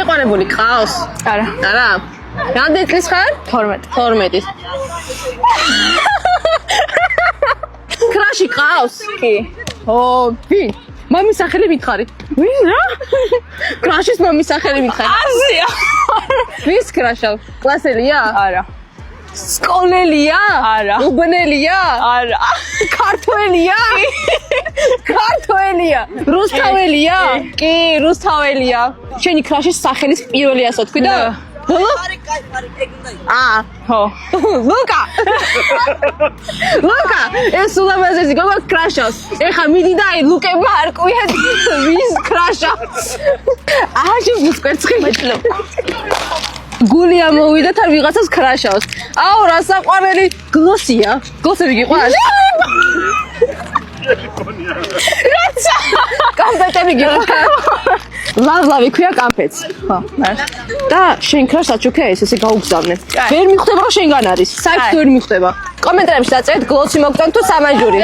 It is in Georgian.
შეყვარებული ყავს? არა. არა. რამდენი წლის ხარ? 12. კრაში ყავს? კი. ო, ვინ? მამის სახელი მითხარი. ვინ რა? კრაშის მამის სახელი მითხარი. აზია. ვის კრაშავ? კლასელია? არა. სკოლელია? არა. უბნელია? არა. ქართველია? ქართველია. რუსთაველია? კი, რუსთაველია. შენი კრაშის სახელის პირველი ასო თქვი და? ბოლო? ხო. ლუკა. ლუკა, ეს ულამაზესი გოგო კრაშავს. ეხა მიდი და აი ლუკებმა არ ყვიათ ვის კრაშავს. აჟი მუსკვერცხი მეჭლო. გული ამოვიდა თან ვიღაცას კრაშავს. აუ რა საყვარელი გლოსია. გლოსები გიყვარს? რაცა? კამპეტები გიყვარს? ლავლავი ქვია კამპეტს. ხო. და შენ კრაშს აჩუქე ესე გაუგზავნე. ვერ მიხვდება რომ შენგან არის. საერთოდ ვერ მიხვდება. კომენტარებში დაწერეთ გლოსი მოგწონთ თუ სამაჟური.